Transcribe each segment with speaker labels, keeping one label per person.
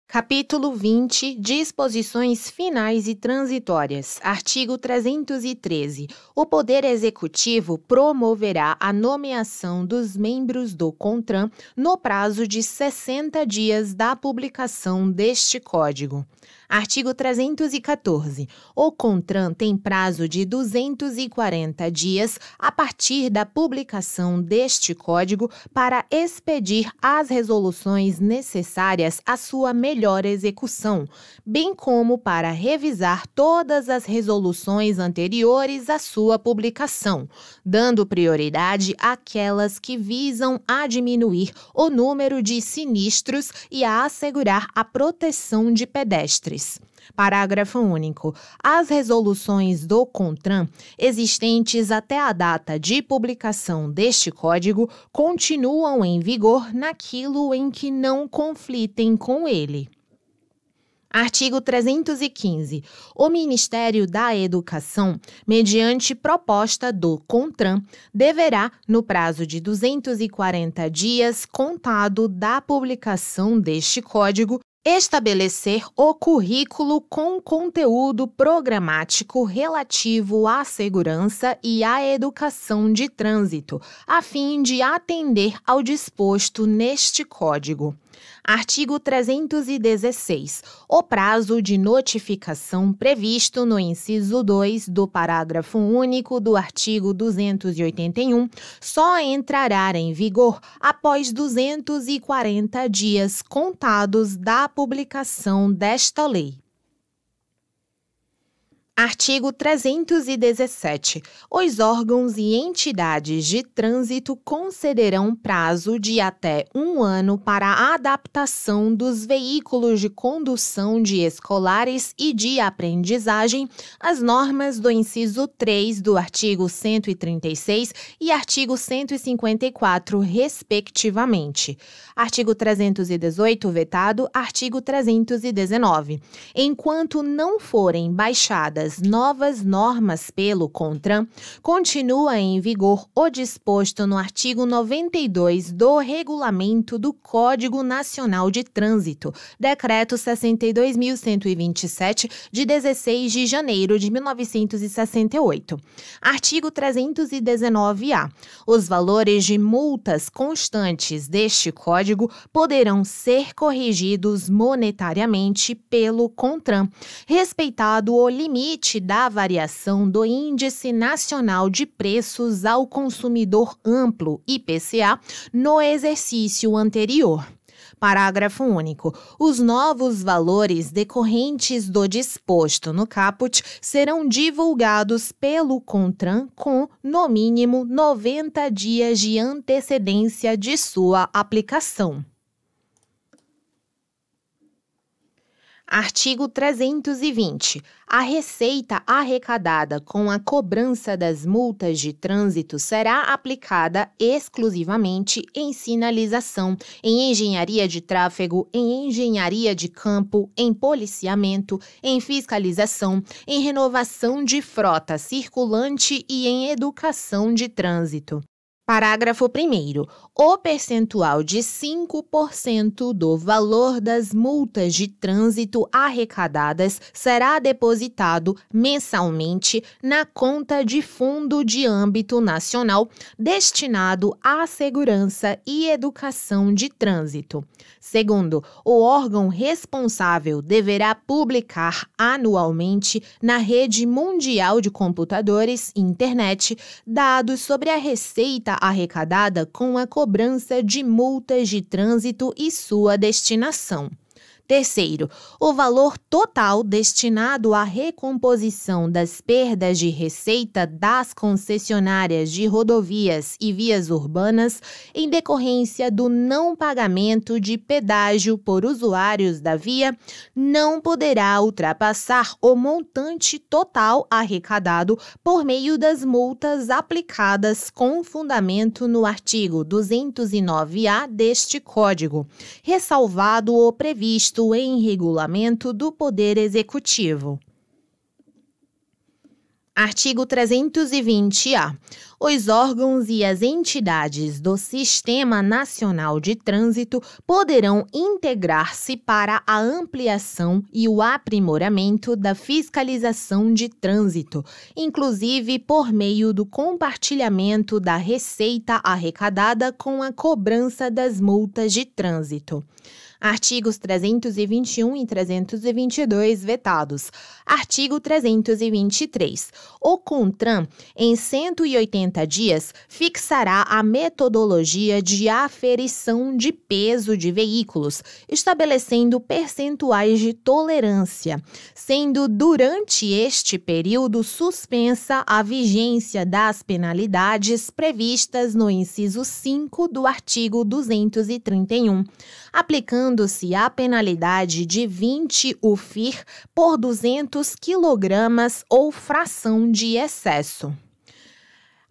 Speaker 1: Capítulo 20. Disposições finais e transitórias. Artigo 313. O Poder Executivo promoverá a nomeação dos membros do CONTRAN no prazo de 60 dias da publicação deste Código. Artigo 314. O CONTRAN tem prazo de 240 dias a partir da publicação deste Código para expedir as resoluções necessárias à sua melhor execução, bem como para revisar todas as resoluções anteriores à sua publicação, dando prioridade àquelas que visam a diminuir o número de sinistros e a assegurar a proteção de pedestres. Parágrafo único. As resoluções do CONTRAN existentes até a data de publicação deste Código continuam em vigor naquilo em que não conflitem com ele. Artigo 315. O Ministério da Educação, mediante proposta do CONTRAN, deverá, no prazo de 240 dias contado da publicação deste Código, estabelecer o currículo com conteúdo programático relativo à segurança e à educação de trânsito, a fim de atender ao disposto neste Código. Artigo 316. O prazo de notificação previsto no inciso 2 do parágrafo único do artigo 281 só entrará em vigor após 240 dias contados da publicação desta lei. Artigo 317. Os órgãos e entidades de trânsito concederão prazo de até 1 ano para a adaptação dos veículos de condução de escolares e de aprendizagem às normas do inciso 3 do artigo 136 e artigo 154, respectivamente. Artigo 318, vetado. Artigo 319. Enquanto não forem baixadas novas normas pelo CONTRAN, continua em vigor o disposto no artigo 92 do Regulamento do Código Nacional de Trânsito, Decreto 62.127, de 16 de janeiro de 1968. Artigo 319-A. Os valores de multas constantes deste Código poderão ser corrigidos monetariamente pelo CONTRAN, respeitado o limite da variação do Índice Nacional de Preços ao Consumidor Amplo, IPCA, no exercício anterior. Parágrafo único. Os novos valores decorrentes do disposto no caput serão divulgados pelo CONTRAN com, no mínimo, 90 dias de antecedência de sua aplicação. Artigo 320. A receita arrecadada com a cobrança das multas de trânsito será aplicada exclusivamente em sinalização, em engenharia de tráfego, em engenharia de campo, em policiamento, em fiscalização, em renovação de frota circulante e em educação de trânsito. Parágrafo 1º. O percentual de 5% do valor das multas de trânsito arrecadadas será depositado mensalmente na conta de fundo de âmbito nacional destinado à segurança e educação de trânsito. Segundo, o órgão responsável deverá publicar anualmente na rede mundial de computadores, internet, dados sobre a receita arrecadada com a cobrança de multas de trânsito e sua destinação. Terceiro, o valor total destinado à recomposição das perdas de receita das concessionárias de rodovias e vias urbanas em decorrência do não pagamento de pedágio por usuários da via não poderá ultrapassar o montante total arrecadado por meio das multas aplicadas com fundamento no artigo 209-A deste Código, ressalvado o previsto em regulamento do Poder Executivo. Artigo 320-A. Os órgãos e as entidades do Sistema Nacional de Trânsito poderão integrar-se para a ampliação e o aprimoramento da fiscalização de trânsito, inclusive por meio do compartilhamento da receita arrecadada com a cobrança das multas de trânsito. Artigos 321 e 322 vetados. Artigo 323. O CONTRAN, em 180 dias, fixará a metodologia de aferição de peso de veículos, estabelecendo percentuais de tolerância, sendo durante este período suspensa a vigência das penalidades previstas no inciso 5 do artigo 231, aplicando-se a penalidade de 20 UFIR por 200 quilogramas ou fração de excesso.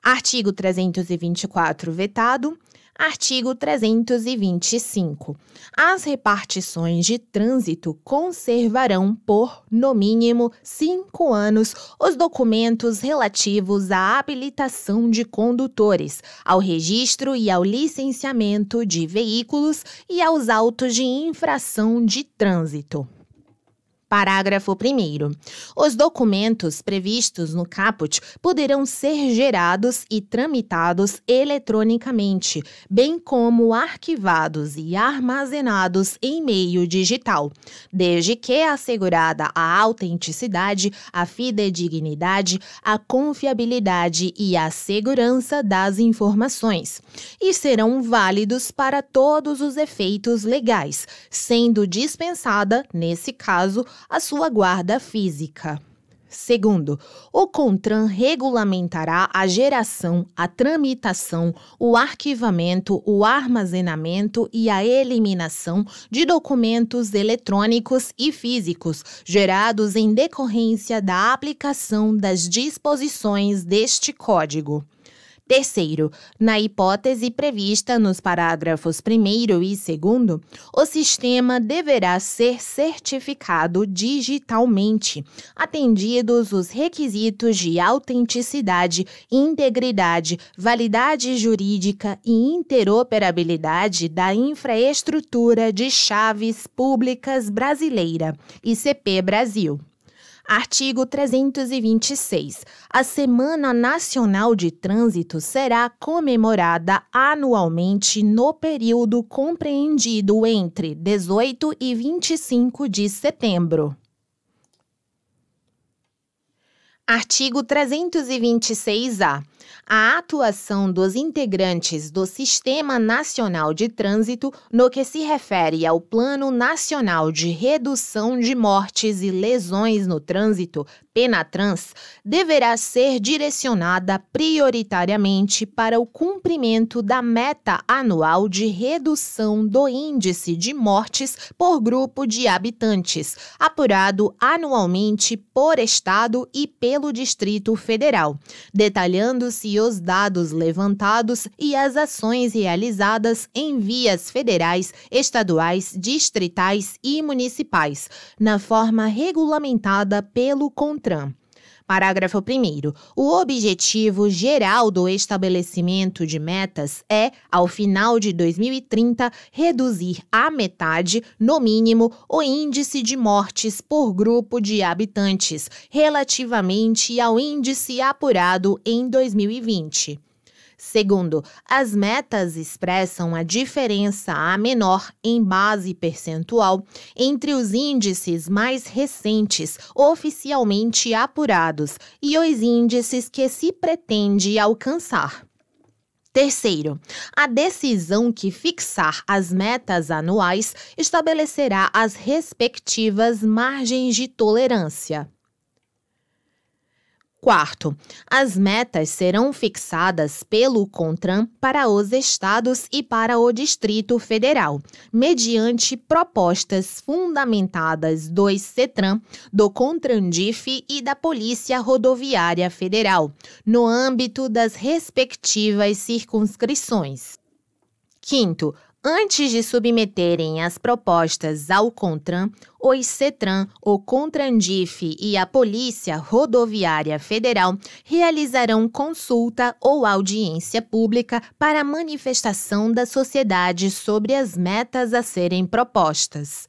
Speaker 1: Artigo 324 vetado. Artigo 325. As repartições de trânsito conservarão por, no mínimo, 5 anos os documentos relativos à habilitação de condutores, ao registro e ao licenciamento de veículos e aos autos de infração de trânsito. Parágrafo 1º. Os documentos previstos no caput poderão ser gerados e tramitados eletronicamente, bem como arquivados e armazenados em meio digital, desde que assegurada a autenticidade, a fidedignidade, a confiabilidade e a segurança das informações, e serão válidos para todos os efeitos legais, sendo dispensada, nesse caso, a sua guarda física. Segundo, o CONTRAN regulamentará a geração, a tramitação, o arquivamento, o armazenamento e a eliminação de documentos eletrônicos e físicos gerados em decorrência da aplicação das disposições deste Código. Terceiro, na hipótese prevista nos parágrafos 1º e 2º, o sistema deverá ser certificado digitalmente, atendidos os requisitos de autenticidade, integridade, validade jurídica e interoperabilidade da infraestrutura de chaves públicas brasileira, ICP Brasil. Artigo 326. A Semana Nacional de Trânsito será comemorada anualmente no período compreendido entre 18 e 25 de setembro. Artigo 326-A. A atuação dos integrantes do Sistema Nacional de Trânsito no que se refere ao Plano Nacional de Redução de Mortes e Lesões no Trânsito, PENATRANS, deverá ser direcionada prioritariamente para o cumprimento da meta anual de redução do índice de mortes por grupo de habitantes, apurado anualmente por Estado e pelo Distrito Federal, detalhando-se os dados levantados e as ações realizadas em vias federais, estaduais, distritais e municipais, na forma regulamentada pelo CONTRAN. Parágrafo 1º. O objetivo geral do estabelecimento de metas é, ao final de 2030, reduzir à metade, no mínimo, o índice de mortes por grupo de habitantes, relativamente ao índice apurado em 2020. Segundo, as metas expressam a diferença a menor em base percentual entre os índices mais recentes oficialmente apurados e os índices que se pretende alcançar. Terceiro, a decisão que fixar as metas anuais estabelecerá as respectivas margens de tolerância. Quarto, as metas serão fixadas pelo CONTRAN para os estados e para o Distrito Federal, mediante propostas fundamentadas do CETRAN, do CONTRANDIF e da Polícia Rodoviária Federal, no âmbito das respectivas circunscrições. Quinto, Antes de submeterem as propostas ao CONTRAN, o ICETRAN, o CONTRANDIF e a Polícia Rodoviária Federal realizarão consulta ou audiência pública para manifestação da sociedade sobre as metas a serem propostas.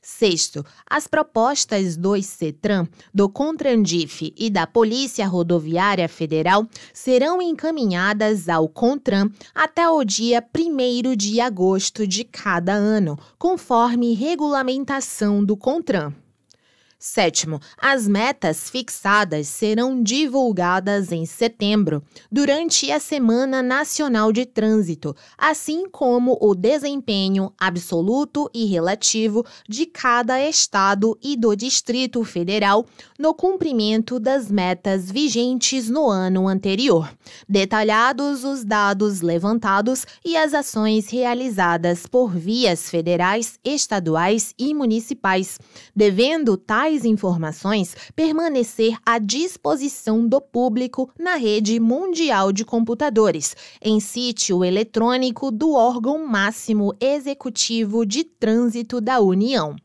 Speaker 1: Sexto, as propostas do ICETRAN, do CONTRANDIF e da Polícia Rodoviária Federal serão encaminhadas ao CONTRAN até o dia 1º de agosto de cada ano, conforme regulamentação do CONTRAN. Sétimo, as metas fixadas serão divulgadas em setembro, durante a Semana Nacional de Trânsito, assim como o desempenho absoluto e relativo de cada estado e do Distrito Federal no cumprimento das metas vigentes no ano anterior, detalhados os dados levantados e as ações realizadas por vias federais, estaduais e municipais, devendo tais informações permanecer à disposição do público na rede mundial de computadores, em sítio eletrônico do órgão máximo executivo de trânsito da União.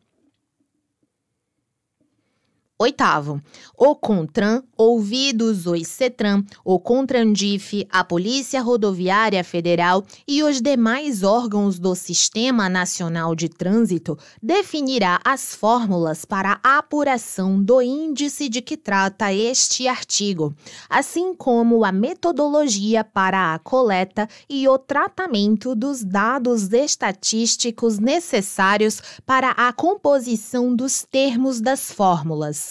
Speaker 1: Oitavo, o CONTRAN, ouvidos o ICETRAN, o CONTRANDIF, a Polícia Rodoviária Federal e os demais órgãos do Sistema Nacional de Trânsito, definirá as fórmulas para a apuração do índice de que trata este artigo, assim como a metodologia para a coleta e o tratamento dos dados estatísticos necessários para a composição dos termos das fórmulas.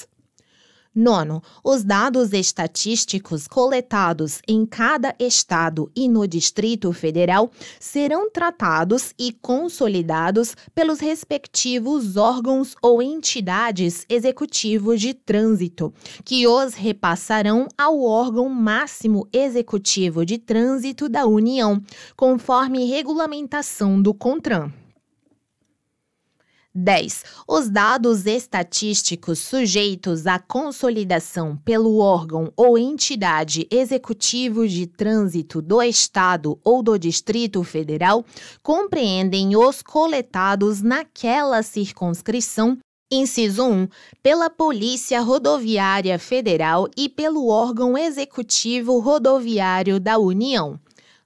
Speaker 1: Nono, os dados estatísticos coletados em cada estado e no Distrito Federal serão tratados e consolidados pelos respectivos órgãos ou entidades executivos de trânsito, que os repassarão ao órgão máximo executivo de trânsito da União, conforme regulamentação do CONTRAN. 10. Os dados estatísticos sujeitos à consolidação pelo órgão ou entidade executivo de trânsito do Estado ou do Distrito Federal compreendem os coletados naquela circunscrição, inciso 1, pela Polícia Rodoviária Federal e pelo órgão executivo rodoviário da União.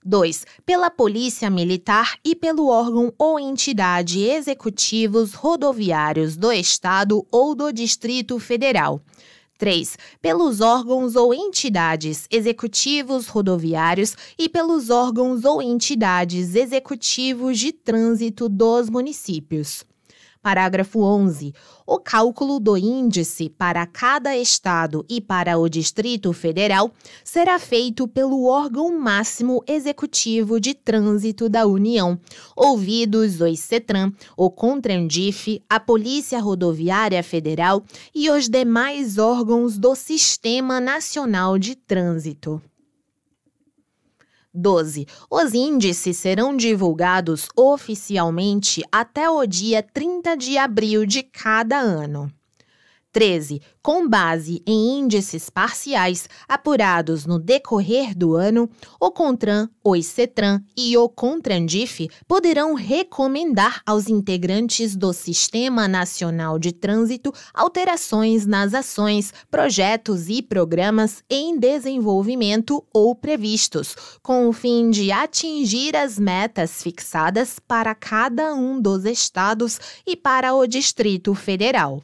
Speaker 1: 2. Pela Polícia Militar e pelo órgão ou entidade executivos rodoviários do Estado ou do Distrito Federal. 3. Pelos órgãos ou entidades executivos rodoviários e pelos órgãos ou entidades executivos de trânsito dos municípios. Parágrafo 11. O cálculo do índice para cada estado e para o Distrito Federal será feito pelo órgão máximo executivo de trânsito da União, ouvidos o ICETRAN, o CONTRANDIF, a Polícia Rodoviária Federal e os demais órgãos do Sistema Nacional de Trânsito. 12. Os índices serão divulgados oficialmente até o dia 30 de abril de cada ano. 13. Com base em índices parciais apurados no decorrer do ano, o CONTRAN, o ICETRAN e o CONTRANDIF poderão recomendar aos integrantes do Sistema Nacional de Trânsito alterações nas ações, projetos e programas em desenvolvimento ou previstos, com o fim de atingir as metas fixadas para cada um dos estados e para o Distrito Federal.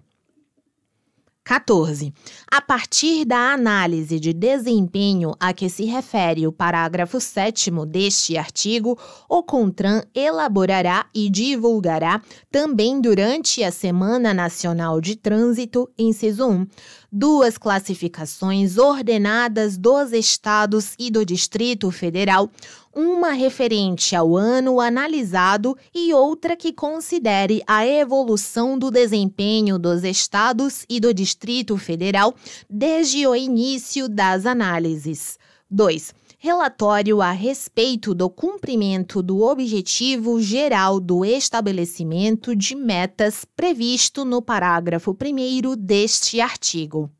Speaker 1: 14. A partir da análise de desempenho a que se refere o parágrafo 7º deste artigo, o CONTRAN elaborará e divulgará, também durante a Semana Nacional de Trânsito, inciso 1, 2 classificações ordenadas dos estados e do Distrito Federal, uma referente ao ano analisado e outra que considere a evolução do desempenho dos estados e do Distrito Federal desde o início das análises. 2. Relatório a respeito do cumprimento do objetivo geral do estabelecimento de metas previsto no parágrafo 1º deste artigo.